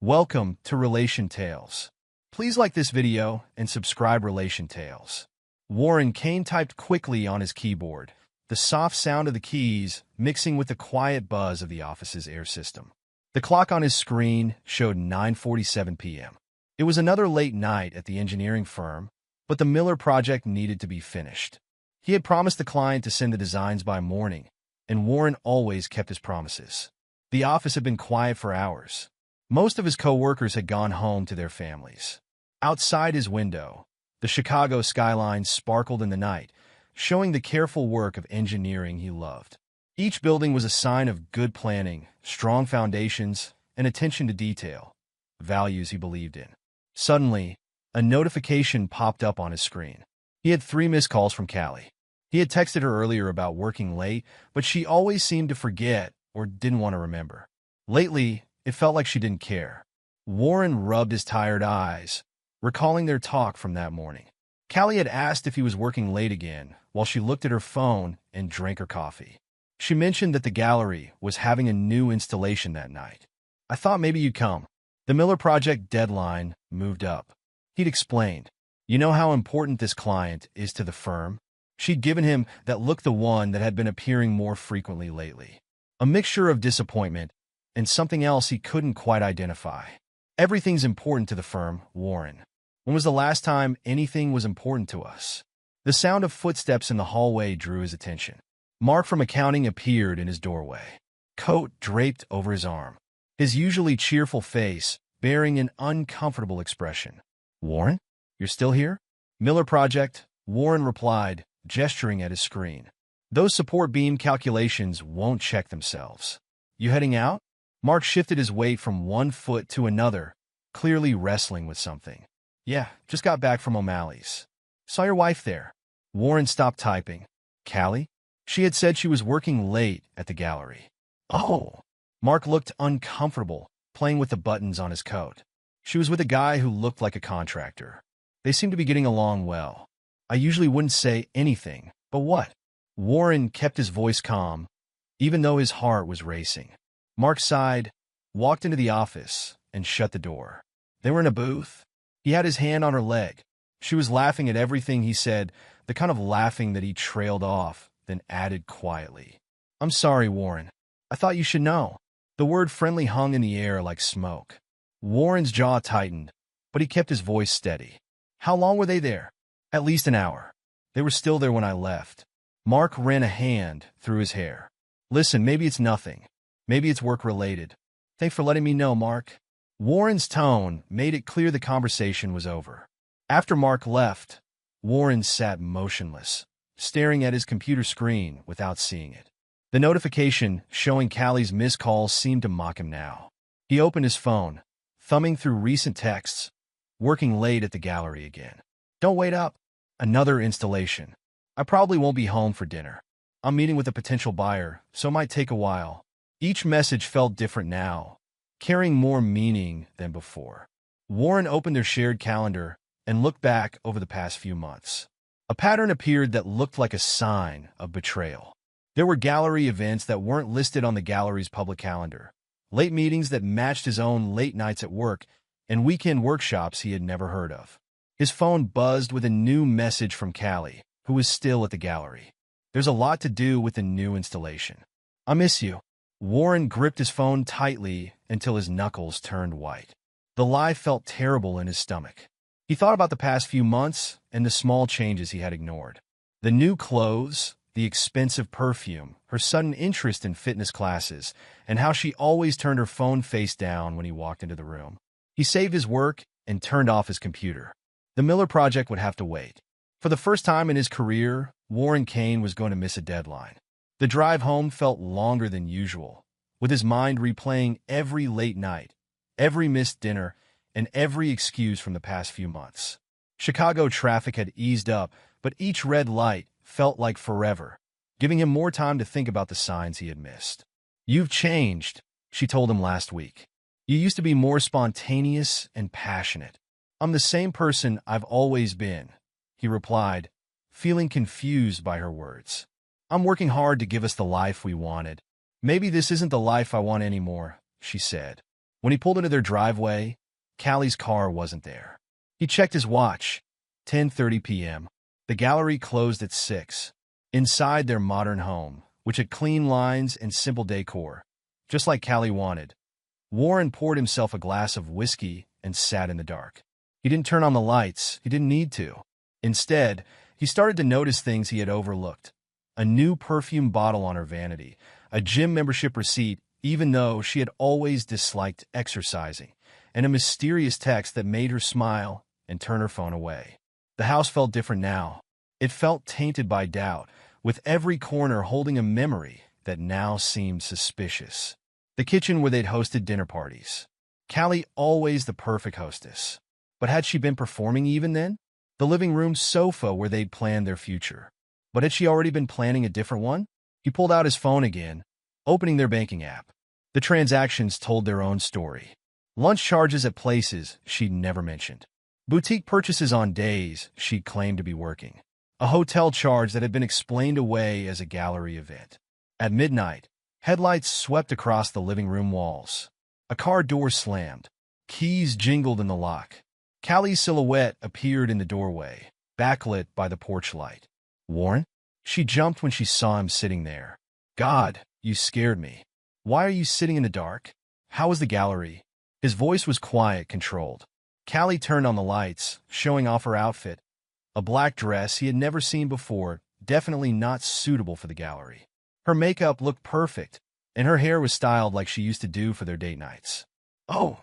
Welcome to Relation Tales. Please like this video and subscribe Relation Tales. Warren Kane typed quickly on his keyboard, the soft sound of the keys mixing with the quiet buzz of the office's air system. The clock on his screen showed 9:47 p.m. It was another late night at the engineering firm, but the Miller project needed to be finished. He had promised the client to send the designs by morning, and Warren always kept his promises. The office had been quiet for hours. Most of his co-workers had gone home to their families. Outside his window, the Chicago skyline sparkled in the night, showing the careful work of engineering he loved. Each building was a sign of good planning, strong foundations, and attention to detail, values he believed in. Suddenly, a notification popped up on his screen. He had 3 missed calls from Callie. He had texted her earlier about working late, but she always seemed to forget or didn't want to remember. Lately, it felt like she didn't care. Warren rubbed his tired eyes, recalling their talk from that morning. Callie had asked if he was working late again, while she looked at her phone and drank her coffee. She mentioned that the gallery was having a new installation that night. "I thought maybe you'd come. The Miller project deadline moved up." He'd explained, "You know how important this client is to the firm?" She'd given him that look, the one that had been appearing more frequently lately. A mixture of disappointment and something else he couldn't quite identify. "Everything's important to the firm, Warren. When was the last time anything was important to us?" The sound of footsteps in the hallway drew his attention. Mark from accounting appeared in his doorway, coat draped over his arm, his usually cheerful face bearing an uncomfortable expression. "Warren, you're still here?" "Miller project," Warren replied, gesturing at his screen. "Those support beam calculations won't check themselves." "You heading out?" Mark shifted his weight from one foot to another, clearly wrestling with something. "Yeah, just got back from O'Malley's. Saw your wife there." Warren stopped typing. "Callie?" She had said she was working late at the gallery. "Oh." Mark looked uncomfortable, playing with the buttons on his coat. "She was with a guy who looked like a contractor. They seemed to be getting along well. I usually wouldn't say anything, but what?" Warren kept his voice calm, even though his heart was racing. Mark sighed, walked into the office, and shut the door. They were in a booth. He had his hand on her leg. She was laughing at everything he said, the kind of laughing that he trailed off, then added quietly, "I'm sorry, Warren. I thought you should know." The word friendly hung in the air like smoke. Warren's jaw tightened, but he kept his voice steady. "How long were they there?" "At least an hour. They were still there when I left." Mark ran a hand through his hair. "Listen, maybe it's nothing. Maybe it's work-related. Thanks for letting me know, Mark." Warren's tone made it clear the conversation was over. After Mark left, Warren sat motionless, staring at his computer screen without seeing it. The notification showing Callie's missed calls seemed to mock him now. He opened his phone, thumbing through recent texts, "Working late at the gallery again. Don't wait up. Another installation. I probably won't be home for dinner. I'm meeting with a potential buyer, so it might take a while." Each message felt different now, carrying more meaning than before. Warren opened their shared calendar and looked back over the past few months. A pattern appeared that looked like a sign of betrayal. There were gallery events that weren't listed on the gallery's public calendar, late meetings that matched his own late nights at work, and weekend workshops he had never heard of. His phone buzzed with a new message from Callie, who was still at the gallery. "There's a lot to do with the new installation. I miss you." Warren gripped his phone tightly until his knuckles turned white. The lie felt terrible in his stomach. He thought about the past few months and the small changes he had ignored. The new clothes, the expensive perfume, her sudden interest in fitness classes, and how she always turned her phone face down when he walked into the room. He saved his work and turned off his computer. The Miller project would have to wait. For the first time in his career, Warren Kane was going to miss a deadline. The drive home felt longer than usual, with his mind replaying every late night, every missed dinner, and every excuse from the past few months. Chicago traffic had eased up, but each red light felt like forever, giving him more time to think about the signs he had missed. "You've changed," she told him last week. "You used to be more spontaneous and passionate." "I'm the same person I've always been," he replied, feeling confused by her words. "I'm working hard to give us the life we wanted. Maybe this isn't the life I want anymore," she said. When he pulled into their driveway, Callie's car wasn't there. He checked his watch. 10:30 p.m. The gallery closed at 6. Inside their modern home, which had clean lines and simple decor, just like Callie wanted, Warren poured himself a glass of whiskey and sat in the dark. He didn't turn on the lights. He didn't need to. Instead, he started to notice things he had overlooked. A new perfume bottle on her vanity, a gym membership receipt, even though she had always disliked exercising, and a mysterious text that made her smile and turn her phone away. The house felt different now. It felt tainted by doubt, with every corner holding a memory that now seemed suspicious. The kitchen where they'd hosted dinner parties. Callie, always the perfect hostess. But had she been performing even then? The living room sofa where they'd planned their future. But had she already been planning a different one? He pulled out his phone again, opening their banking app. The transactions told their own story. Lunch charges at places she'd never mentioned. Boutique purchases on days she'd claimed to be working. A hotel charge that had been explained away as a gallery event. At midnight, headlights swept across the living room walls. A car door slammed. Keys jingled in the lock. Callie's silhouette appeared in the doorway, backlit by the porch light. Warren? She jumped when she saw him sitting there. God, you scared me. Why are you sitting in the dark? How was the gallery? His voice was quiet, controlled. Callie turned on the lights, showing off her outfit. A black dress he had never seen before, definitely not suitable for the gallery. Her makeup looked perfect, and her hair was styled like she used to do for their date nights. Oh,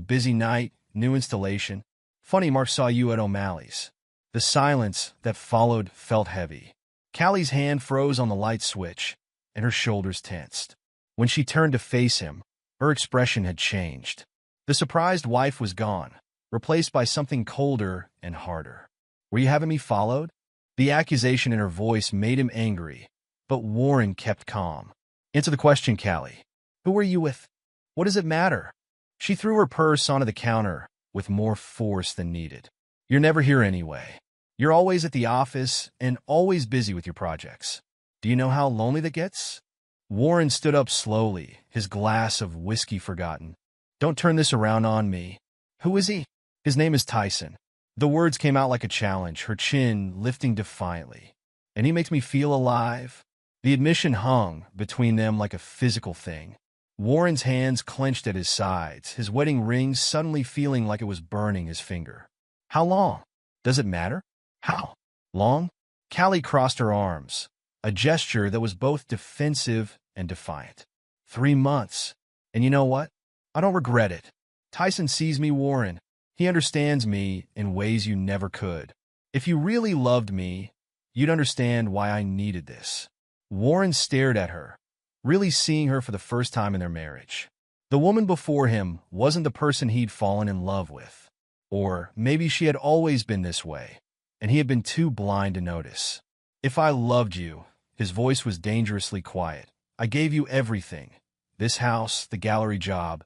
busy night, new installation. Funny Mark saw you at O'Malley's. The silence that followed felt heavy. Callie's hand froze on the light switch, and her shoulders tensed. When she turned to face him, her expression had changed. The surprised wife was gone, replaced by something colder and harder. Were you having me followed? The accusation in her voice made him angry, but Warren kept calm. Answer the question, Callie. Who were you with? What does it matter? She threw her purse onto the counter with more force than needed. You're never here anyway. You're always at the office and always busy with your projects. Do you know how lonely that gets? Warren stood up slowly, his glass of whiskey forgotten. Don't turn this around on me. Who is he? His name is Tyson. The words came out like a challenge, her chin lifting defiantly. And he makes me feel alive. The admission hung between them like a physical thing. Warren's hands clenched at his sides, his wedding ring suddenly feeling like it was burning his finger. How long? Does it matter? How long? Callie crossed her arms, a gesture that was both defensive and defiant. 3 months. And you know what? I don't regret it. Tyson sees me, Warren. He understands me in ways you never could. If you really loved me, you'd understand why I needed this. Warren stared at her, really seeing her for the first time in their marriage. The woman before him wasn't the person he'd fallen in love with. Or maybe she had always been this way, and he had been too blind to notice. If I loved you, his voice was dangerously quiet. I gave you everything. This house, the gallery job,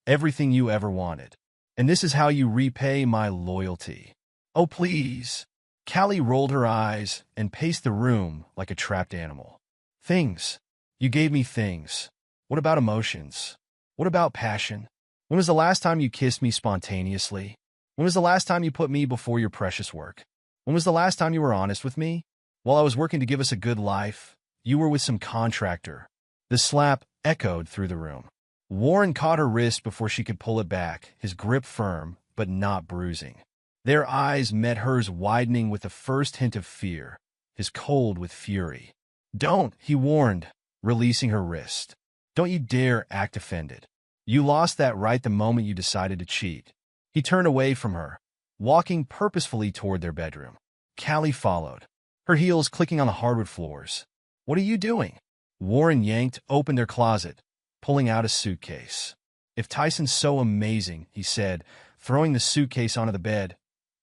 everything you ever wanted. And this is how you repay my loyalty. Oh, please. Callie rolled her eyes and paced the room like a trapped animal. Things. You gave me things. What about emotions? What about passion? When was the last time you kissed me spontaneously? When was the last time you put me before your precious work? When was the last time you were honest with me? While I was working to give us a good life, you were with some contractor. The slap echoed through the room. Warren caught her wrist before she could pull it back, his grip firm, but not bruising. Their eyes met hers, widening with the first hint of fear, his cold with fury. Don't, he warned, releasing her wrist. Don't you dare act offended. You lost that right the moment you decided to cheat. He turned away from her, walking purposefully toward their bedroom. Callie followed, her heels clicking on the hardwood floors. What are you doing? Warren yanked open their closet, pulling out a suitcase. If Tyson's so amazing, he said, throwing the suitcase onto the bed,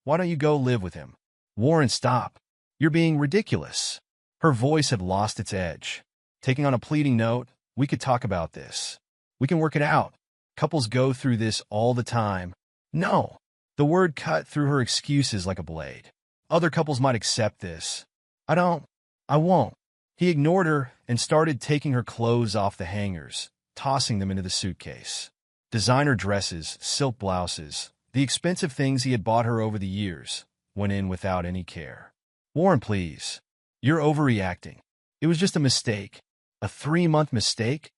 why don't you go live with him? Warren, stop. You're being ridiculous. Her voice had lost its edge. Taking on a pleading note, we could talk about this. We can work it out. Couples go through this all the time. No. The word cut through her excuses like a blade. Other couples might accept this. I won't. He ignored her and started taking her clothes off the hangers, tossing them into the suitcase. Designer dresses, silk blouses, the expensive things he had bought her over the years, went in without any care. Warren, please. You're overreacting. It was just a mistake. A 3-month mistake?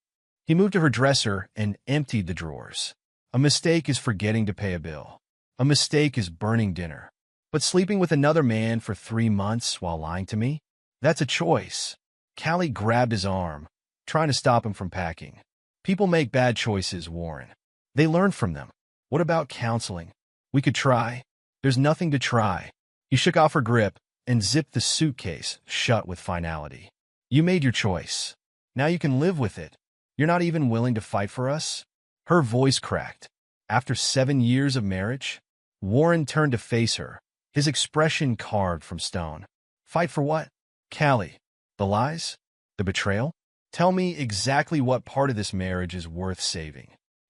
He moved to her dresser and emptied the drawers. A mistake is forgetting to pay a bill. A mistake is burning dinner. But sleeping with another man for 3 months while lying to me? That's a choice. Callie grabbed his arm, trying to stop him from packing. People make bad choices, Warren. They learn from them. What about counseling? We could try. There's nothing to try. He shook off her grip and zipped the suitcase shut with finality. You made your choice. Now you can live with it. You're not even willing to fight for us? Her voice cracked. After 7 years of marriage? Warren turned to face her, his expression carved from stone. Fight for what? Callie. The lies? The betrayal? Tell me exactly what part of this marriage is worth saving.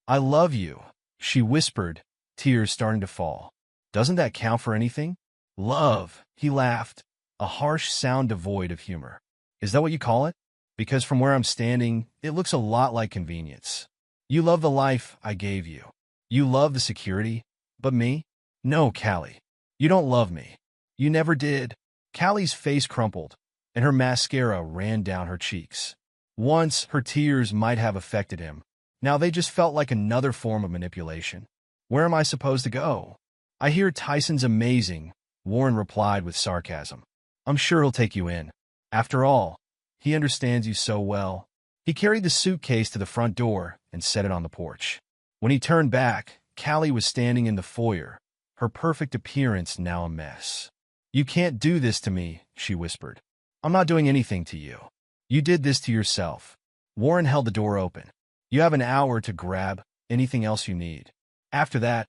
I love you, she whispered, tears starting to fall. Doesn't that count for anything? Love, he laughed, a harsh sound devoid of humor. Is that what you call it? Because from where I'm standing, it looks a lot like convenience. You love the life I gave you. You love the security, but me? No, Callie. You don't love me. You never did. Callie's face crumpled, and her mascara ran down her cheeks. Once, her tears might have affected him. Now they just felt like another form of manipulation. Where am I supposed to go? I hear Tyson's amazing, Warren replied with sarcasm. I'm sure he'll take you in. After all, he understands you so well. He carried the suitcase to the front door and set it on the porch. When he turned back, Callie was standing in the foyer, her perfect appearance now a mess. You can't do this to me, she whispered. I'm not doing anything to you. You did this to yourself. Warren held the door open. You have an hour to grab anything else you need. After that,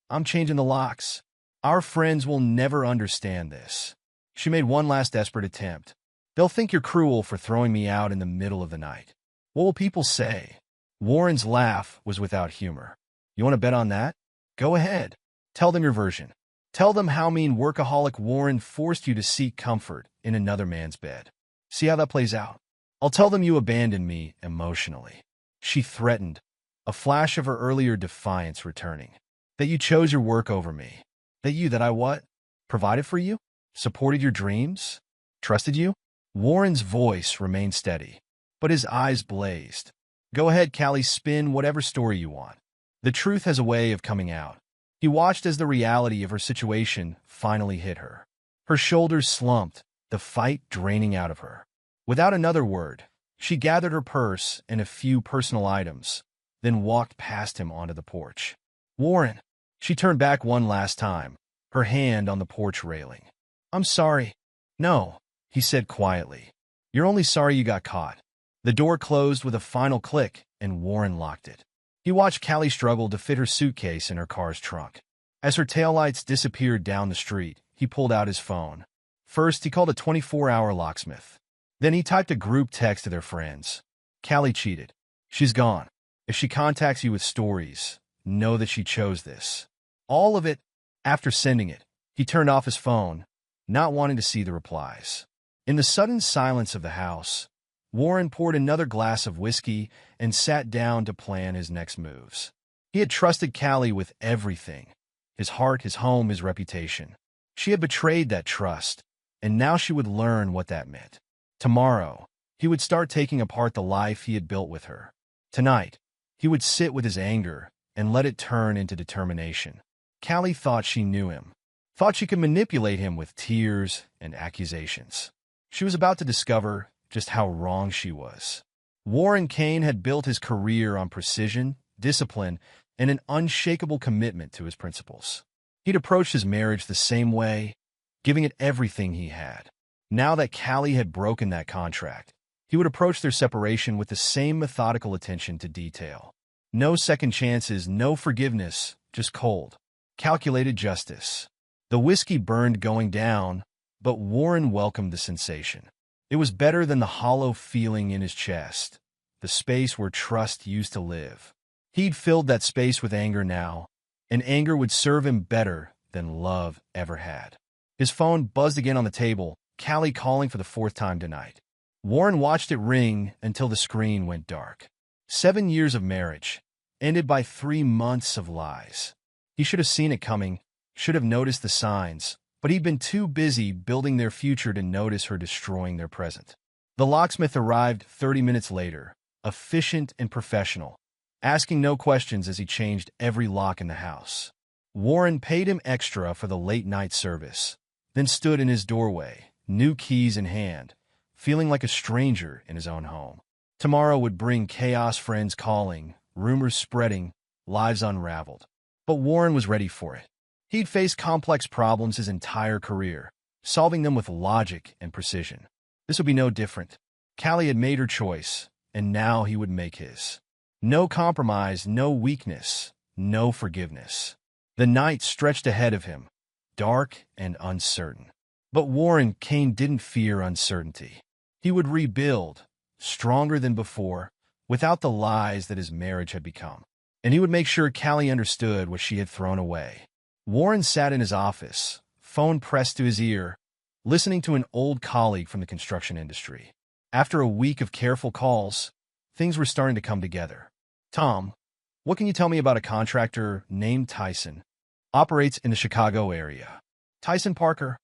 I'm changing the locks. Our friends will never understand this. She made one last desperate attempt. They'll think you're cruel for throwing me out in the middle of the night. What will people say? Warren's laugh was without humor. You want to bet on that? Go ahead. Tell them your version. Tell them how mean workaholic Warren forced you to seek comfort in another man's bed. See how that plays out. I'll tell them you abandoned me emotionally. She threatened, a flash of her earlier defiance returning. That you chose your work over me. That I what? Provided for you? Supported your dreams? Trusted you? Warren's voice remained steady, but his eyes blazed. Go ahead, Callie, spin whatever story you want. The truth has a way of coming out. He watched as the reality of her situation finally hit her. Her shoulders slumped, the fight draining out of her. Without another word, she gathered her purse and a few personal items, then walked past him onto the porch. Warren! She turned back one last time, her hand on the porch railing. I'm sorry. No, he said quietly. You're only sorry you got caught. The door closed with a final click, and Warren locked it. He watched Callie struggle to fit her suitcase in her car's trunk. As her taillights disappeared down the street, he pulled out his phone. First, he called a 24-hour locksmith. Then he typed a group text to their friends. Callie cheated. She's gone. If she contacts you with stories, know that she chose this. All of it. After sending it, he turned off his phone, not wanting to see the replies. In the sudden silence of the house, Warren poured another glass of whiskey and sat down to plan his next moves. He had trusted Callie with everything. His heart, his home, his reputation. She had betrayed that trust, and now she would learn what that meant. Tomorrow, he would start taking apart the life he had built with her. Tonight, he would sit with his anger and let it turn into determination. Callie thought she knew him, thought she could manipulate him with tears and accusations. She was about to discover just how wrong she was. Warren Kane had built his career on precision, discipline, and an unshakable commitment to his principles. He'd approached his marriage the same way, giving it everything he had. Now that Callie had broken that contract, he would approach their separation with the same methodical attention to detail. No second chances, no forgiveness, just cold, calculated justice. The whiskey burned going down, but Warren welcomed the sensation. It was better than the hollow feeling in his chest, the space where trust used to live. He'd filled that space with anger now, and anger would serve him better than love ever had. His phone buzzed again on the table, Callie calling for the 4th time tonight. Warren watched it ring until the screen went dark. 7 years of marriage, ended by 3 months of lies. He should have seen it coming, should have noticed the signs, but he'd been too busy building their future to notice her destroying their present. The locksmith arrived 30 minutes later, efficient and professional, asking no questions as he changed every lock in the house. Warren paid him extra for the late-night service, then stood in his doorway, new keys in hand, feeling like a stranger in his own home. Tomorrow would bring chaos, friends calling, rumors spreading, lives unraveled. But Warren was ready for it. He'd faced complex problems his entire career, solving them with logic and precision. This would be no different. Callie had made her choice, and now he would make his. No compromise, no weakness, no forgiveness. The night stretched ahead of him, dark and uncertain. But Warren Kane didn't fear uncertainty. He would rebuild, stronger than before, without the lies that his marriage had become. And he would make sure Callie understood what she had thrown away. Warren sat in his office, phone pressed to his ear, listening to an old colleague from the construction industry. After a week of careful calls, things were starting to come together. "Tom, what can you tell me about a contractor named Tyson? Operates in the Chicago area." "Tyson Parker?"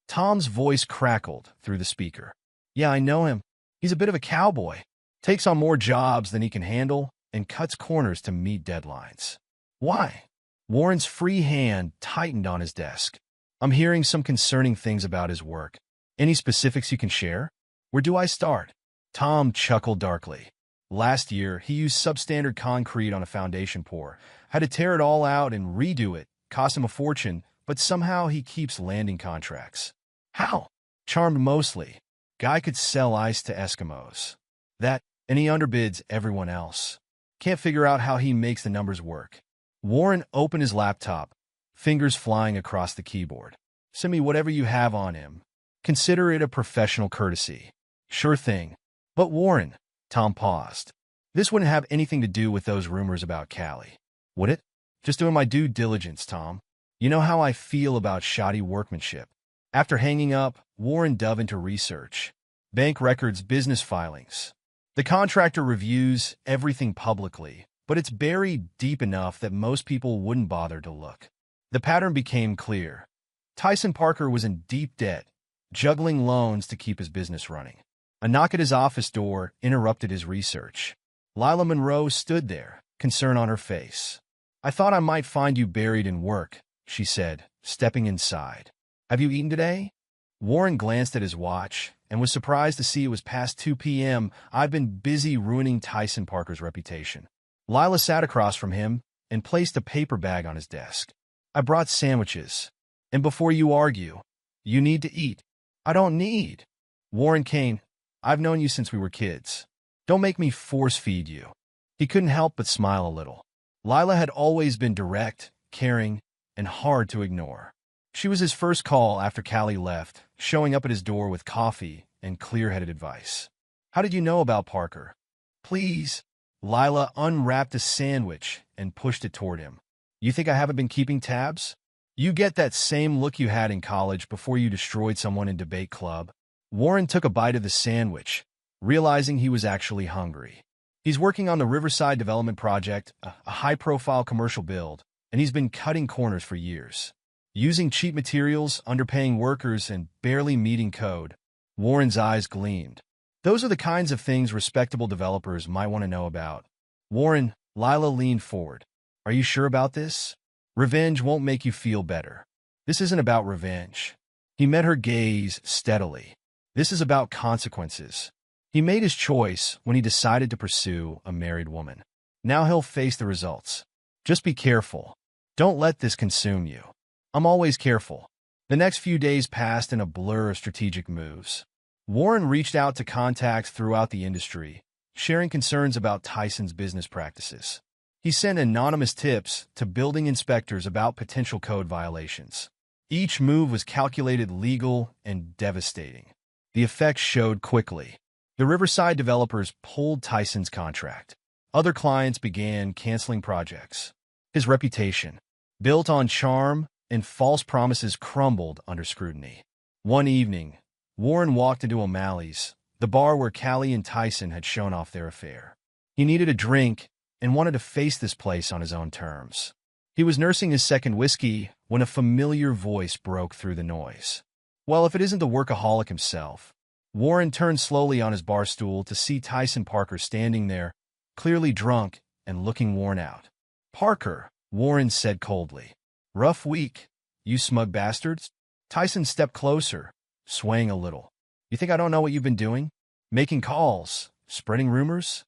Tom's voice crackled through the speaker. "Yeah, I know him. He's a bit of a cowboy. Takes on more jobs than he can handle and cuts corners to meet deadlines." "Why?" Warren's free hand tightened on his desk. "I'm hearing some concerning things about his work. Any specifics you can share? Where do I start?" Tom chuckled darkly. "Last year, he used substandard concrete on a foundation pour, had to tear it all out and redo it, cost him a fortune, but somehow he keeps landing contracts." "How?" "Charmed mostly. Guy could sell ice to Eskimos. That, and he underbids everyone else. Can't figure out how he makes the numbers work." Warren opened his laptop, fingers flying across the keyboard. "Send me whatever you have on him. Consider it a professional courtesy." "Sure thing." "But Warren," Tom paused, "this wouldn't have anything to do with those rumors about Callie, would it?" "Just doing my due diligence, Tom. You know how I feel about shoddy workmanship." After hanging up, Warren dove into research. Bank records, business filings. The contractor reviews everything publicly, but it's buried deep enough that most people wouldn't bother to look. The pattern became clear. Tyson Parker was in deep debt, juggling loans to keep his business running. A knock at his office door interrupted his research. Lila Monroe stood there, concern on her face. "I thought I might find you buried in work," she said, stepping inside. "Have you eaten today?" Warren glanced at his watch and was surprised to see it was past 2 p.m. "I've been busy ruining Tyson Parker's reputation." Lila sat across from him and placed a paper bag on his desk. "I brought sandwiches. And before you argue, you need to eat." "I don't need." "Warren Kane, I've known you since we were kids. Don't make me force-feed you." He couldn't help but smile a little. Lila had always been direct, caring, and hard to ignore. She was his first call after Callie left, showing up at his door with coffee and clear-headed advice. "How did you know about Parker?" "Please." Lila unwrapped a sandwich and pushed it toward him. "You think I haven't been keeping tabs? You get that same look you had in college before you destroyed someone in debate club." Warren took a bite of the sandwich, realizing he was actually hungry. "He's working on the Riverside Development Project, a high-profile commercial build, and he's been cutting corners for years. Using cheap materials, underpaying workers, and barely meeting code." Warren's eyes gleamed. "Those are the kinds of things respectable developers might want to know about." "Warren," Lila leaned forward. "Are you sure about this? Revenge won't make you feel better. This isn't about revenge." He met her gaze steadily. "This is about consequences." He made his choice when he decided to pursue a married woman. Now he'll face the results. Just be careful. Don't let this consume you. "I'm always careful." The next few days passed in a blur of strategic moves. Warren reached out to contacts throughout the industry, sharing concerns about Tyson's business practices. He sent anonymous tips to building inspectors about potential code violations. Each move was calculated, legal, and devastating. The effects showed quickly. The Riverside developers pulled Tyson's contract. Other clients began canceling projects. His reputation, built on charm and false promises, crumbled under scrutiny. One evening, Warren walked into O'Malley's, the bar where Callie and Tyson had shown off their affair. He needed a drink, and wanted to face this place on his own terms. He was nursing his second whiskey when a familiar voice broke through the noise. Well, if it isn't the workaholic himself. Warren turned slowly on his bar stool to see Tyson Parker standing there, clearly drunk and looking worn out. "Parker," Warren said coldly. "Rough week, you smug bastards?" Tyson stepped closer, swaying a little. "You think I don't know what you've been doing? Making calls, spreading rumors?"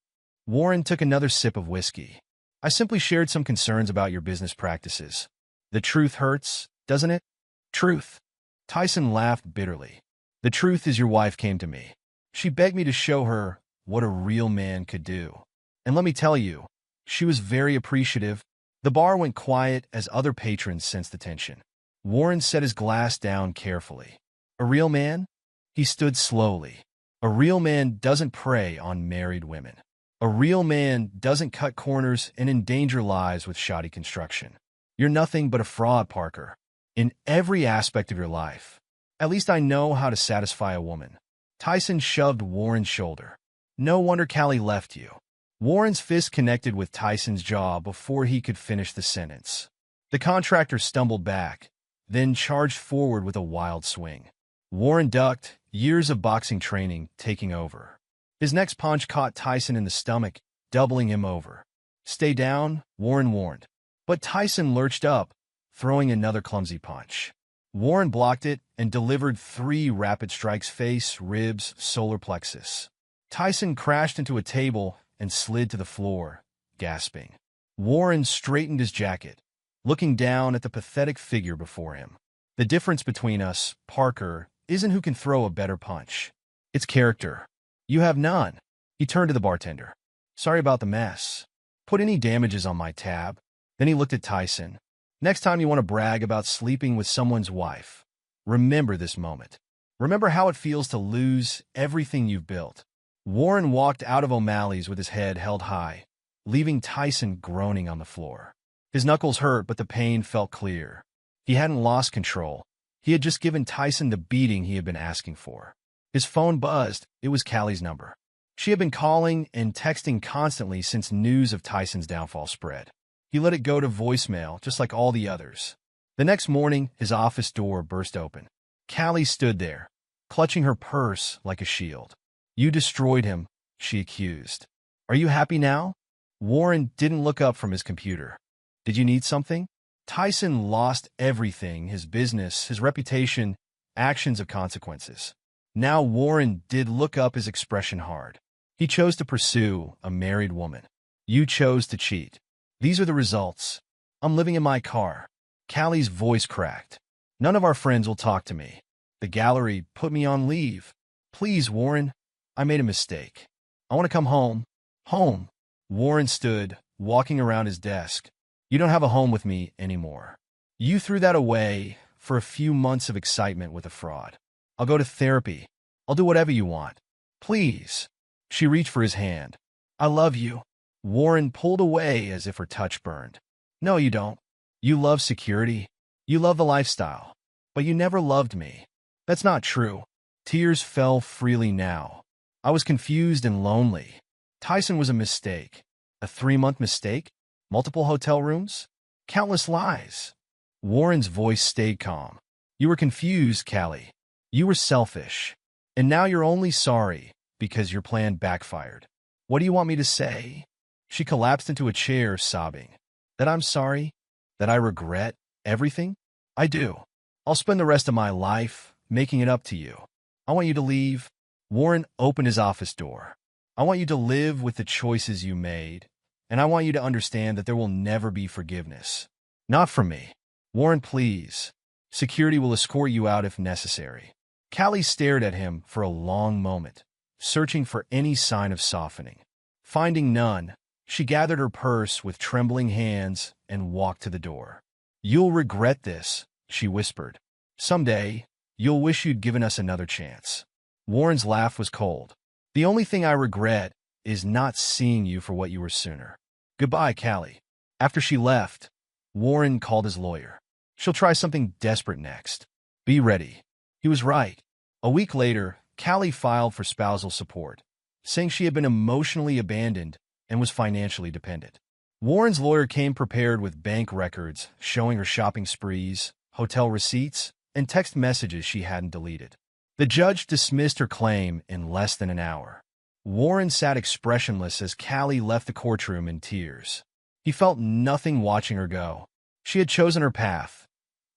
Warren took another sip of whiskey. "I simply shared some concerns about your business practices. The truth hurts, doesn't it?" "Truth?" Tyson laughed bitterly. "The truth is your wife came to me. She begged me to show her what a real man could do. And let me tell you, she was very appreciative." The bar went quiet as other patrons sensed the tension. Warren set his glass down carefully. "A real man?" He stood slowly. "A real man doesn't prey on married women. A real man doesn't cut corners and endanger lives with shoddy construction. You're nothing but a fraud, Parker. In every aspect of your life. At least I know how to satisfy a woman." Tyson shoved Warren's shoulder. "No wonder Callie left you." Warren's fist connected with Tyson's jaw before he could finish the sentence. The contractor stumbled back, then charged forward with a wild swing. Warren ducked, years of boxing training taking over. His next punch caught Tyson in the stomach, doubling him over. "Stay down," Warren warned. But Tyson lurched up, throwing another clumsy punch. Warren blocked it and delivered 3 rapid strikes: face, ribs, solar plexus. Tyson crashed into a table and slid to the floor, gasping. Warren straightened his jacket, looking down at the pathetic figure before him. "The difference between us, Parker, isn't who can throw a better punch. It's character. You have none." He turned to the bartender. "Sorry about the mess. Put any damages on my tab." Then he looked at Tyson. "Next time you want to brag about sleeping with someone's wife, remember this moment. Remember how it feels to lose everything you've built." Warren walked out of O'Malley's with his head held high, leaving Tyson groaning on the floor. His knuckles hurt, but the pain felt clear. He hadn't lost control. He had just given Tyson the beating he had been asking for. His phone buzzed. It was Callie's number. She had been calling and texting constantly since news of Tyson's downfall spread. He let it go to voicemail, just like all the others. The next morning, his office door burst open. Callie stood there, clutching her purse like a shield. "You destroyed him," she accused. "Are you happy now?" Warren didn't look up from his computer. "Did you need something?" Tyson lost everything: his business, his reputation, actions of consequences. Now Warren did look up, his expression hard. He chose to pursue a married woman. "You chose to cheat. These are the results. I'm living in my car." Callie's voice cracked. "None of our friends will talk to me. The gallery put me on leave. Please, Warren, I made a mistake. I want to come home." "Home?" Warren stood, walking around his desk. "You don't have a home with me anymore. You threw that away for a few months of excitement with a fraud. I'll go to therapy. I'll do whatever you want. Please." She reached for his hand. "I love you." Warren pulled away as if her touch burned. "No, you don't. You love security. You love the lifestyle. But you never loved me." "That's not true." Tears fell freely now. "I was confused and lonely. Tyson was a mistake. A 3-month mistake? Multiple hotel rooms? Countless lies." Warren's voice stayed calm. "You were confused, Callie. You were selfish. And now you're only sorry because your plan backfired. What do you want me to say?" She collapsed into a chair, sobbing. "That I'm sorry? That I regret everything? I do. I'll spend the rest of my life making it up to you. I want you to leave." Warren opened his office door. "I want you to live with the choices you made, and I want you to understand that there will never be forgiveness. Not from me. Warren, please. Security will escort you out if necessary." Callie stared at him for a long moment, searching for any sign of softening. Finding none, she gathered her purse with trembling hands and walked to the door. "You'll regret this," she whispered. "Someday, you'll wish you'd given us another chance." Warren's laugh was cold. "The only thing I regret is not seeing you for what you were sooner. Goodbye, Callie." After she left, Warren called his lawyer. "She'll try something desperate next. Be ready." He was right. A week later, Callie filed for spousal support, saying she had been emotionally abandoned and was financially dependent. Warren's lawyer came prepared with bank records showing her shopping sprees, hotel receipts, and text messages she hadn't deleted. The judge dismissed her claim in less than an hour. Warren sat expressionless as Callie left the courtroom in tears. He felt nothing watching her go. She had chosen her path.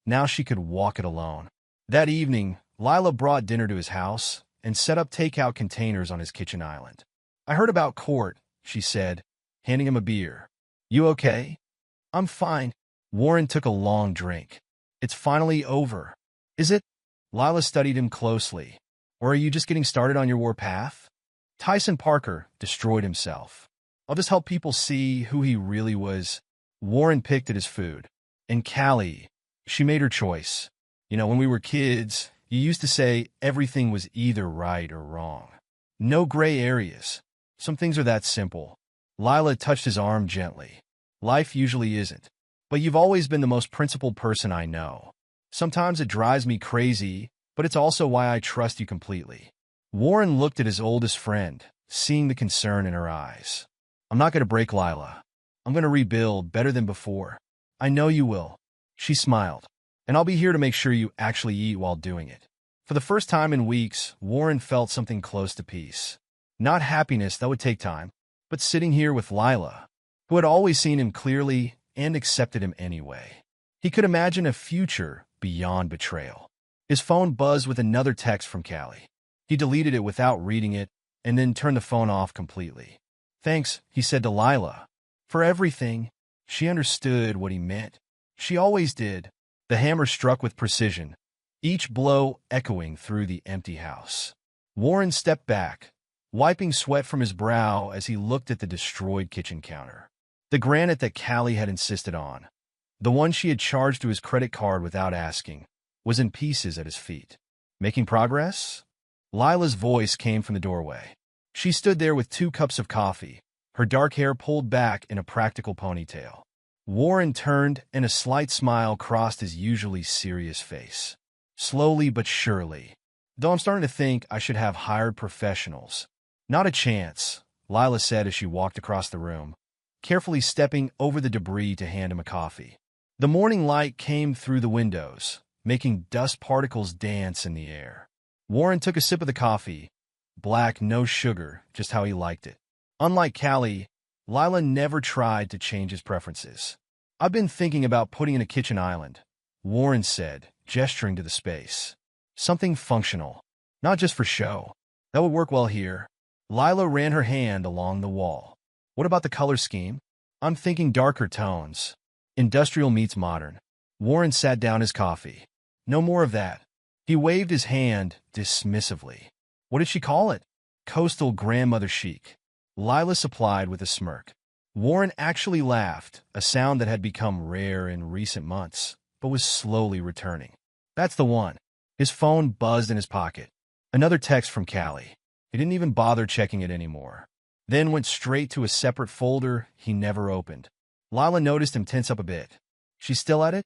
Now she could walk it alone. That evening, Lila brought dinner to his house and set up takeout containers on his kitchen island. "I heard about court," she said, handing him a beer. "You okay?" "I'm fine." Warren took a long drink. "It's finally over." "Is it?" Lila studied him closely. "Or are you just getting started on your war path?" Tyson Parker destroyed himself. "I'll just help people see who he really was." Warren picked at his food. And Callie, she made her choice. When we were kids, you used to say everything was either right or wrong. No gray areas. Some things are that simple. Lila touched his arm gently. "Life usually isn't. But you've always been the most principled person I know. Sometimes it drives me crazy, but it's also why I trust you completely." Warren looked at his oldest friend, seeing the concern in her eyes. "I'm not going to break Lila. I'm going to rebuild better than before." "I know you will." She smiled. "And I'll be here to make sure you actually eat while doing it." For the first time in weeks, Warren felt something close to peace. Not happiness, that would take time, but sitting here with Lila, who had always seen him clearly and accepted him anyway. He could imagine a future beyond betrayal. His phone buzzed with another text from Callie. He deleted it without reading it and then turned the phone off completely. "Thanks," he said to Lila, "for everything." She understood what he meant. She always did. The hammer struck with precision, each blow echoing through the empty house. Warren stepped back, wiping sweat from his brow as he looked at the destroyed kitchen counter. The granite that Callie had insisted on, the one she had charged to his credit card without asking, was in pieces at his feet. "Making progress?" Lila's voice came from the doorway. She stood there with 2 cups of coffee, her dark hair pulled back in a practical ponytail. Warren turned, and a slight smile crossed his usually serious face. "Slowly but surely. Though I'm starting to think I should have hired professionals." "Not a chance," Lila said as she walked across the room, carefully stepping over the debris to hand him a coffee. The morning light came through the windows, making dust particles dance in the air. Warren took a sip of the coffee. Black, no sugar, just how he liked it. Unlike Callie, Lila never tried to change his preferences. "I've been thinking about putting in a kitchen island," Warren said, gesturing to the space. "Something functional, not just for show. That would work well here." Lila ran her hand along the wall. "What about the color scheme?" "I'm thinking darker tones. Industrial meets modern." Warren sat down his coffee. "No more of that." He waved his hand dismissively. "What did she call it?" "Coastal grandmother chic," Lila supplied with a smirk. Warren actually laughed, a sound that had become rare in recent months, but was slowly returning. "That's the one." His phone buzzed in his pocket. Another text from Callie. He didn't even bother checking it anymore, then went straight to a separate folder he never opened. Lila noticed him tense up a bit. "She's still at it?"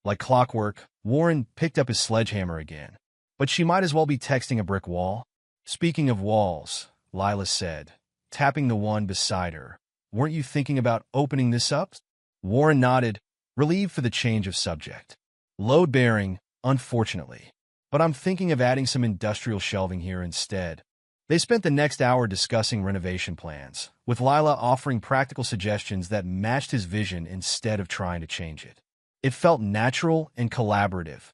Like clockwork, Warren picked up his sledgehammer again. "But she might as well be texting a brick wall." "Speaking of walls," Lila said, tapping the one beside her, "weren't you thinking about opening this up?" Warren nodded, relieved for the change of subject. "Load-bearing, unfortunately. But I'm thinking of adding some industrial shelving here instead." They spent the next hour discussing renovation plans, with Lila offering practical suggestions that matched his vision instead of trying to change it. It felt natural and collaborative,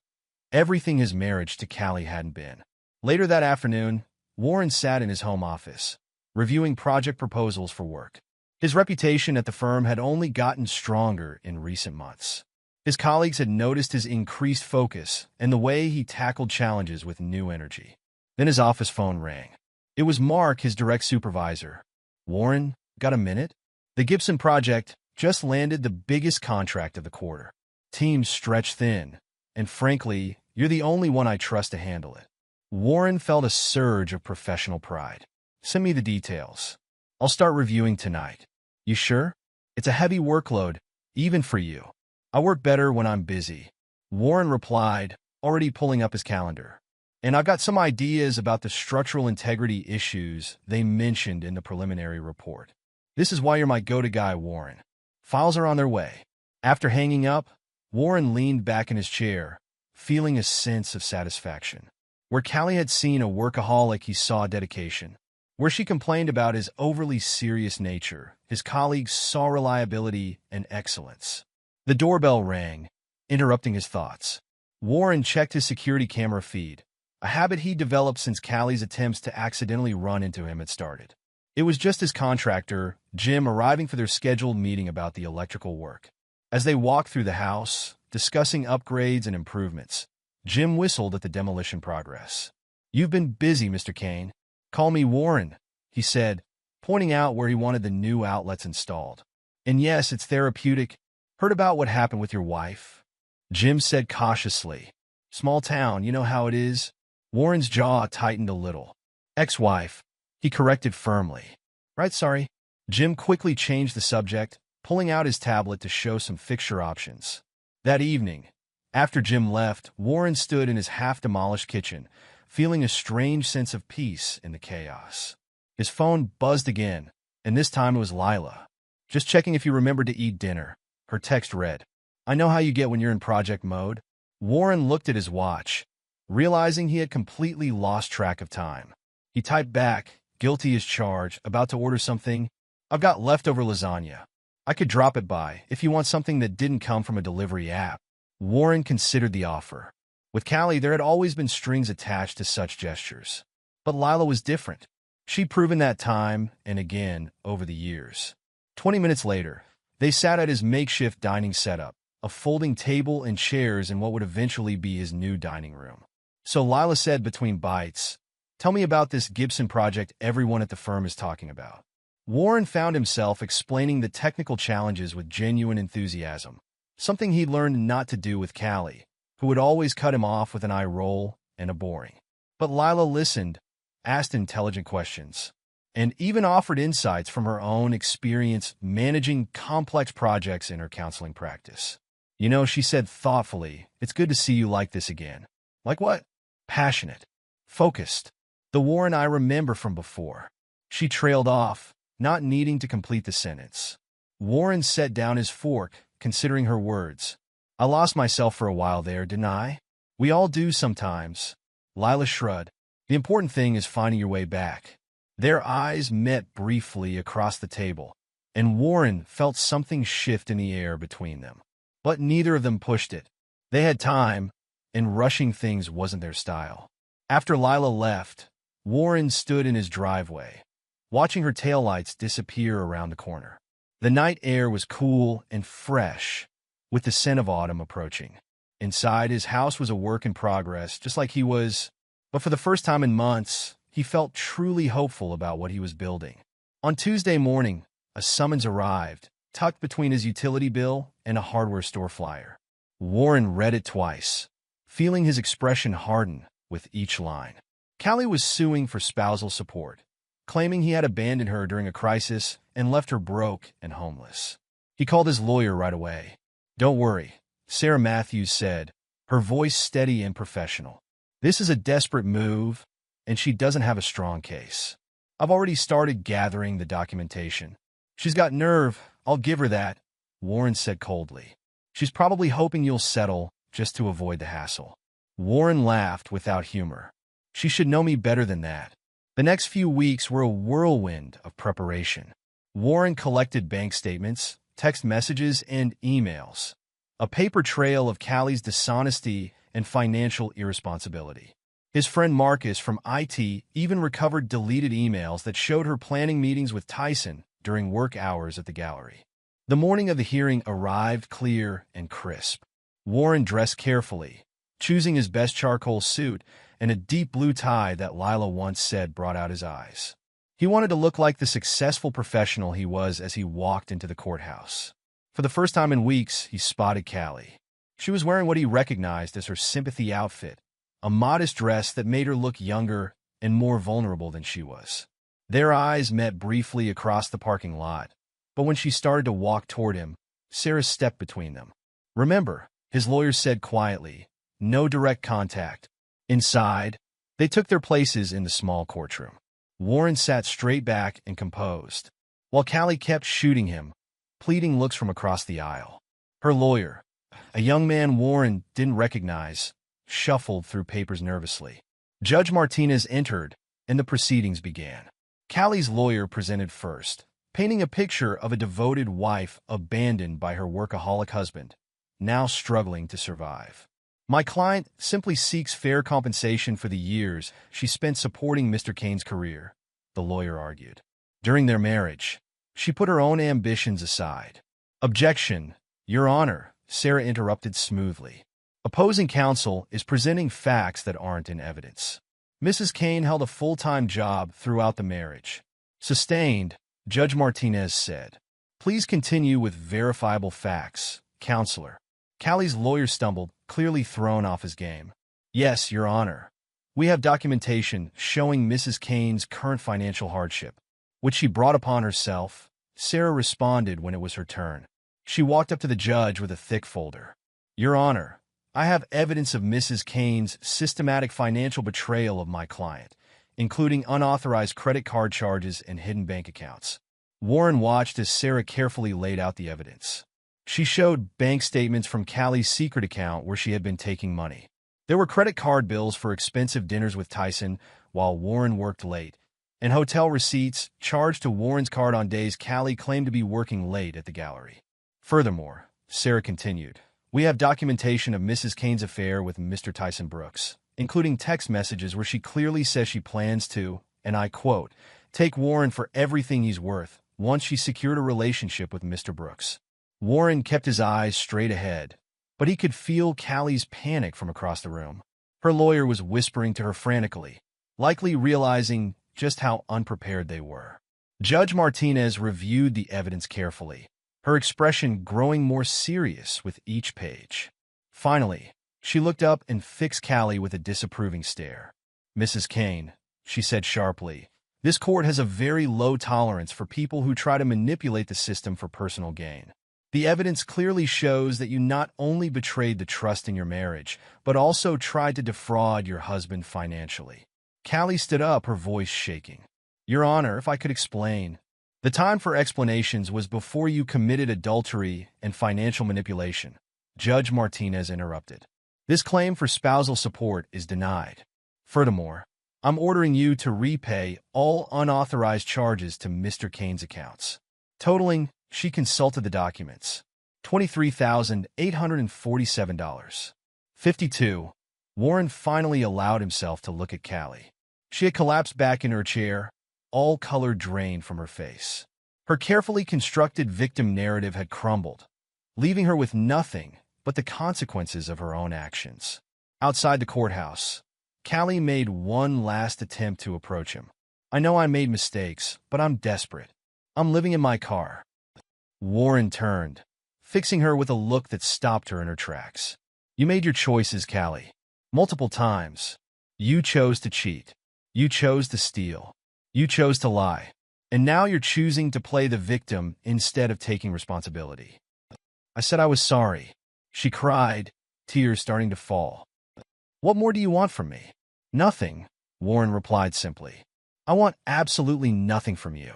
everything his marriage to Callie hadn't been. Later that afternoon, Warren sat in his home office, reviewing project proposals for work. His reputation at the firm had only gotten stronger in recent months. His colleagues had noticed his increased focus and the way he tackled challenges with new energy. Then his office phone rang. It was Mark, his direct supervisor. "Warren, got a minute?" The Gibson project just landed the biggest contract of the quarter. Teams stretched thin, and frankly, you're the only one I trust to handle it. Warren felt a surge of professional pride. "Send me the details. I'll start reviewing tonight." "You sure? It's a heavy workload, even for you." "I work better when I'm busy," Warren replied, already pulling up his calendar. "And I've got some ideas about the structural integrity issues they mentioned in the preliminary report." "This is why you're my go-to guy, Warren. Files are on their way. After hanging up, Warren leaned back in his chair, feeling a sense of satisfaction. Where Callie had seen a workaholic, he saw dedication. Where she complained about his overly serious nature, his colleagues saw reliability and excellence. The doorbell rang, interrupting his thoughts. Warren checked his security camera feed, a habit he developed since Callie's attempts to accidentally run into him had started. It was just his contractor, Jim, arriving for their scheduled meeting about the electrical work. As they walked through the house, discussing upgrades and improvements, Jim whistled at the demolition progress. "You've been busy, Mr. Kane. Call me Warren," he said, pointing out where he wanted the new outlets installed. "And yes, it's therapeutic. Heard about what happened with your wife?" Jim said cautiously. "Small town, you know how it is." Warren's jaw tightened a little. "Ex-wife," he corrected firmly. "Right, sorry." Jim quickly changed the subject, pulling out his tablet to show some fixture options. That evening, after Jim left, Warren stood in his half-demolished kitchen, feeling a strange sense of peace in the chaos. His phone buzzed again, and this time it was Lila. "Just checking if you remembered to eat dinner," her text read. "I know how you get when you're in project mode." Warren looked at his watch, realizing he had completely lost track of time. He typed back, guilty as charged, about to order something. "I've got leftover lasagna. I could drop it by if you want something that didn't come from a delivery app." Warren considered the offer. With Callie, there had always been strings attached to such gestures. But Lila was different. She'd proven that time and again over the years. 20 minutes later, they sat at his makeshift dining setup, a folding table and chairs in what would eventually be his new dining room. So Lila said between bites, "Tell me about this Gibson project everyone at the firm is talking about." Warren found himself explaining the technical challenges with genuine enthusiasm, something he'd learned not to do with Callie, who would always cut him off with an eye roll and a boring. But Lila listened, asked intelligent questions, and even offered insights from her own experience managing complex projects in her counseling practice. "You know," she said thoughtfully, "it's good to see you like this again." "Like what?" "Passionate. Focused. The Warren I remember from before." She trailed off, not needing to complete the sentence. Warren set down his fork, considering her words. "I lost myself for a while there, didn't I?" "We all do sometimes." Lila shrugged. "The important thing is finding your way back." Their eyes met briefly across the table, and Warren felt something shift in the air between them. But neither of them pushed it. They had time, and rushing things wasn't their style. After Lila left, Warren stood in his driveway, watching her taillights disappear around the corner. The night air was cool and fresh, with the scent of autumn approaching. Inside, his house was a work in progress, just like he was, but for the first time in months, he felt truly hopeful about what he was building. On Tuesday morning, a summons arrived, tucked between his utility bill and a hardware store flyer. Warren read it twice, feeling his expression harden with each line. Callie was suing for spousal support, claiming he had abandoned her during a crisis and left her broke and homeless. He called his lawyer right away. "Don't worry," Sarah Matthews said, her voice steady and professional. "This is a desperate move, and she doesn't have a strong case. I've already started gathering the documentation." "She's got nerve, I'll give her that," Warren said coldly. "She's probably hoping you'll settle just to avoid the hassle." Warren laughed without humor. "She should know me better than that." The next few weeks were a whirlwind of preparation. Warren collected bank statements, text messages, and emails, a paper trail of Callie's dishonesty and financial irresponsibility. His friend Marcus from IT even recovered deleted emails that showed her planning meetings with Tyson during work hours at the gallery. The morning of the hearing arrived clear and crisp. Warren dressed carefully, choosing his best charcoal suit and a deep blue tie that Lila once said brought out his eyes. He wanted to look like the successful professional he was as he walked into the courthouse. For the first time in weeks, he spotted Callie. She was wearing what he recognized as her sympathy outfit, a modest dress that made her look younger and more vulnerable than she was. Their eyes met briefly across the parking lot, but when she started to walk toward him, Sarah stepped between them. "Remember," his lawyer said quietly, "no direct contact." Inside, they took their places in the small courtroom. Warren sat straight back and composed, while Callie kept shooting him, pleading looks from across the aisle. Her lawyer, a young man Warren didn't recognize, shuffled through papers nervously. Judge Martinez entered, and the proceedings began. Callie's lawyer presented first, painting a picture of a devoted wife abandoned by her workaholic husband, now struggling to survive. My client simply seeks fair compensation for the years she spent supporting Mr. Kane's career, the lawyer argued. During their marriage, she put her own ambitions aside. Objection, Your Honor, Sarah interrupted smoothly. Opposing counsel is presenting facts that aren't in evidence. Mrs. Kane held a full-time job throughout the marriage. Sustained, Judge Martinez said. Please continue with verifiable facts, counselor. Callie's lawyer stumbled, clearly thrown off his game. Yes, Your Honor. We have documentation showing Mrs. Kane's current financial hardship, which she brought upon herself, Sarah responded when it was her turn. She walked up to the judge with a thick folder. Your Honor, I have evidence of Mrs. Kane's systematic financial betrayal of my client, including unauthorized credit card charges and hidden bank accounts. Warren watched as Sarah carefully laid out the evidence. She showed bank statements from Callie's secret account where she had been taking money. There were credit card bills for expensive dinners with Tyson while Warren worked late, and hotel receipts charged to Warren's card on days Callie claimed to be working late at the gallery. Furthermore, Sarah continued, we have documentation of Mrs. Kane's affair with Mr. Tyson Brooks, including text messages where she clearly says she plans to, and I quote, take Warren for everything he's worth once she secured a relationship with Mr. Brooks. Warren kept his eyes straight ahead, but he could feel Callie's panic from across the room. Her lawyer was whispering to her frantically, likely realizing just how unprepared they were. Judge Martinez reviewed the evidence carefully, her expression growing more serious with each page. Finally, she looked up and fixed Callie with a disapproving stare. Mrs. Kane, she said sharply, this court has a very low tolerance for people who try to manipulate the system for personal gain. The evidence clearly shows that you not only betrayed the trust in your marriage, but also tried to defraud your husband financially. Callie stood up, her voice shaking. Your Honor, if I could explain. The time for explanations was before you committed adultery and financial manipulation. Judge Martinez interrupted. This claim for spousal support is denied. Furthermore, I'm ordering you to repay all unauthorized charges to Mr. Kane's accounts. Totaling, she consulted the documents, $23,847. 52. Warren finally allowed himself to look at Callie. She had collapsed back in her chair, all color drained from her face. Her carefully constructed victim narrative had crumbled, leaving her with nothing but the consequences of her own actions. Outside the courthouse, Callie made one last attempt to approach him. I know I made mistakes, but I'm desperate. I'm living in my car. Warren turned, fixing her with a look that stopped her in her tracks. You made your choices, Callie. Multiple times. You chose to cheat. You chose to steal. You chose to lie. And now you're choosing to play the victim instead of taking responsibility. I said I was sorry. She cried, tears starting to fall. What more do you want from me? Nothing, Warren replied simply. I want absolutely nothing from you.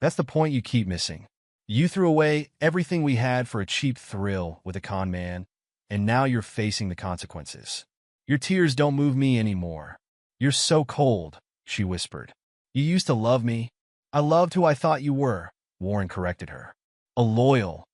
That's the point you keep missing. You threw away everything we had for a cheap thrill with a con man, and now you're facing the consequences. Your tears don't move me anymore. You're so cold, she whispered. You used to love me. I loved who I thought you were, Warren corrected her. A loyal,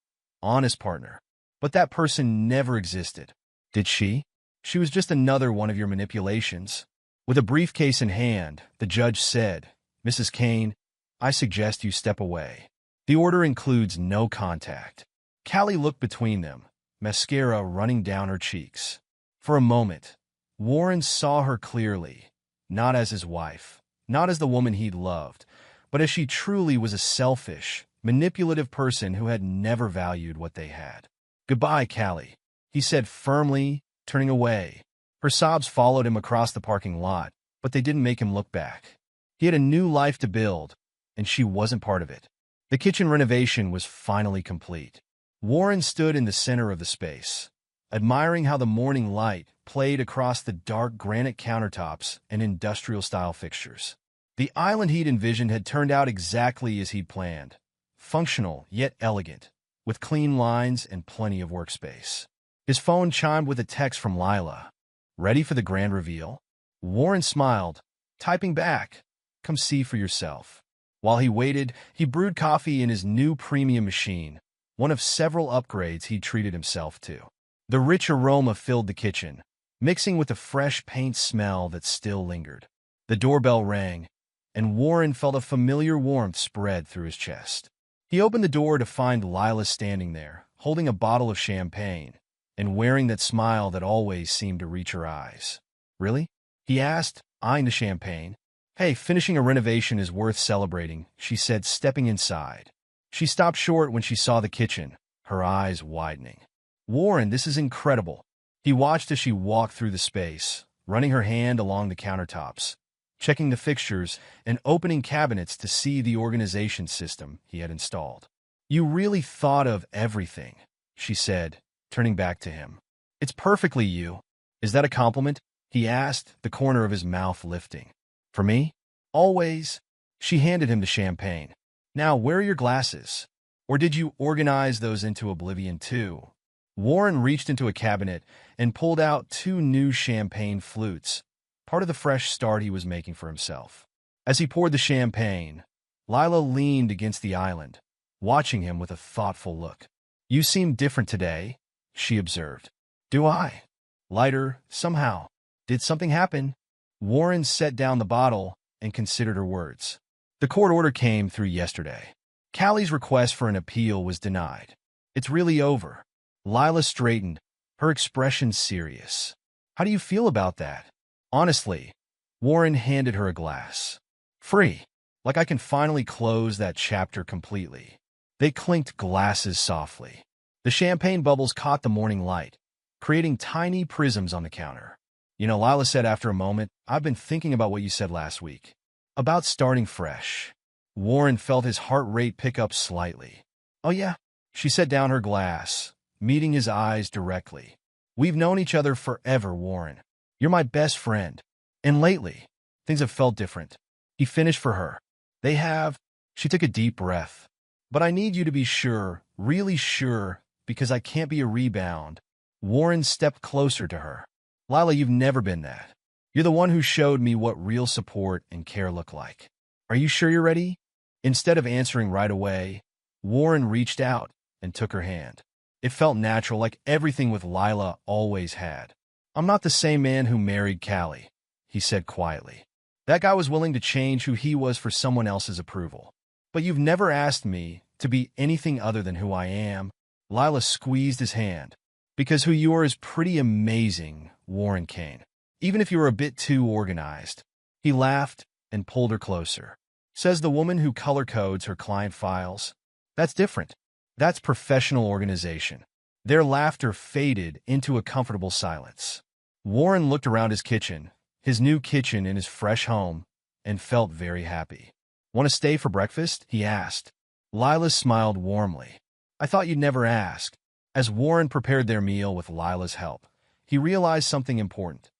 honest partner. But that person never existed. Did she? She was just another one of your manipulations. With a briefcase in hand, the judge said, Mrs. Kane, I suggest you step away. The order includes no contact. Callie looked between them, mascara running down her cheeks. For a moment, Warren saw her clearly, not as his wife, not as the woman he'd loved, but as she truly was a selfish, manipulative person who had never valued what they had. Goodbye, Callie, he said firmly, turning away. Her sobs followed him across the parking lot, but they didn't make him look back. He had a new life to build, and she wasn't part of it. The kitchen renovation was finally complete. Warren stood in the center of the space, admiring how the morning light played across the dark granite countertops and industrial-style fixtures. The island he'd envisioned had turned out exactly as he'd planned, functional yet elegant, with clean lines and plenty of workspace. His phone chimed with a text from Lila. Ready for the grand reveal? Warren smiled, typing back, come see for yourself. While he waited, he brewed coffee in his new premium machine, one of several upgrades he treated himself to. The rich aroma filled the kitchen, mixing with the fresh paint smell that still lingered. The doorbell rang, and Warren felt a familiar warmth spread through his chest. He opened the door to find Lila standing there, holding a bottle of champagne, and wearing that smile that always seemed to reach her eyes. Really? He asked, eyeing the champagne. Hey, finishing a renovation is worth celebrating, she said, stepping inside. She stopped short when she saw the kitchen, her eyes widening. Warren, this is incredible. He watched as she walked through the space, running her hand along the countertops, checking the fixtures and opening cabinets to see the organization system he had installed. You really thought of everything, she said, turning back to him. It's perfectly you. Is that a compliment? He asked, the corner of his mouth lifting. For me? Always. She handed him the champagne. Now, where are your glasses? Or did you organize those into oblivion too? Warren reached into a cabinet and pulled out 2 new champagne flutes, part of the fresh start he was making for himself. As he poured the champagne, Lila leaned against the island, watching him with a thoughtful look. You seem different today, she observed. Do I? Lighter, somehow. Did something happen? Warren set down the bottle and considered her words. The court order came through yesterday. Callie's request for an appeal was denied. It's really over. Lila straightened, her expression serious. How do you feel about that? Honestly, Warren handed her a glass. Free. Like I can finally close that chapter completely. They clinked glasses softly. The champagne bubbles caught the morning light, creating tiny prisms on the counter. You know, Lila said after a moment, I've been thinking about what you said last week. About starting fresh. Warren felt his heart rate pick up slightly. Oh yeah? She set down her glass, meeting his eyes directly. We've known each other forever, Warren. You're my best friend. And lately, things have felt different. He finished for her. They have. She took a deep breath. But I need you to be sure, really sure, because I can't be a rebound. Warren stepped closer to her. Lila, you've never been that. You're the one who showed me what real support and care look like. Are you sure you're ready? Instead of answering right away, Warren reached out and took her hand. It felt natural, like everything with Lila always had. I'm not the same man who married Callie, he said quietly. That guy was willing to change who he was for someone else's approval. But you've never asked me to be anything other than who I am. Lila squeezed his hand. Because who you are is pretty amazing, Warren Kane. Even if you were a bit too organized. He laughed and pulled her closer. Says the woman who color codes her client files. That's different. That's professional organization. Their laughter faded into a comfortable silence. Warren looked around his kitchen, his new kitchen in his fresh home, and felt very happy. Want to stay for breakfast? He asked. Lila smiled warmly. I thought you'd never ask. As Warren prepared their meal with Lila's help, he realized something important.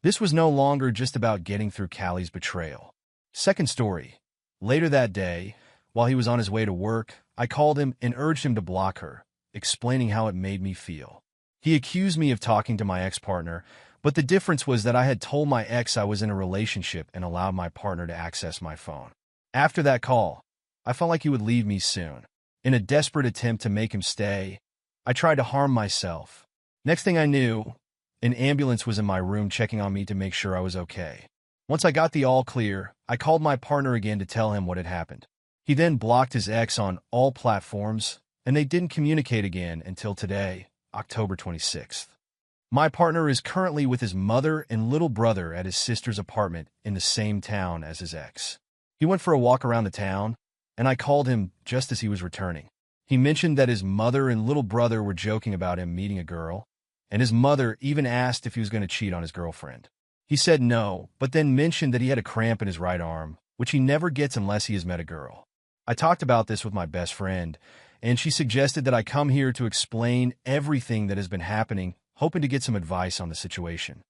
This was no longer just about getting through Callie's betrayal. Second story. Later that day, while he was on his way to work, I called him and urged him to block her, explaining how it made me feel. He accused me of talking to my ex-partner, but the difference was that I had told my ex I was in a relationship and allowed my partner to access my phone. After that call, I felt like he would leave me soon. In a desperate attempt to make him stay, I tried to harm myself. Next thing I knew, an ambulance was in my room checking on me to make sure I was okay. Once I got the all clear, I called my partner again to tell him what had happened. He then blocked his ex on all platforms, and they didn't communicate again until today, October 26th. My partner is currently with his mother and little brother at his sister's apartment in the same town as his ex. He went for a walk around the town, and I called him just as he was returning. He mentioned that his mother and little brother were joking about him meeting a girl, and his mother even asked if he was going to cheat on his girlfriend. He said no, but then mentioned that he had a cramp in his right arm, which he never gets unless he has met a girl. I talked about this with my best friend, and she suggested that I come here to explain everything that has been happening, hoping to get some advice on the situation.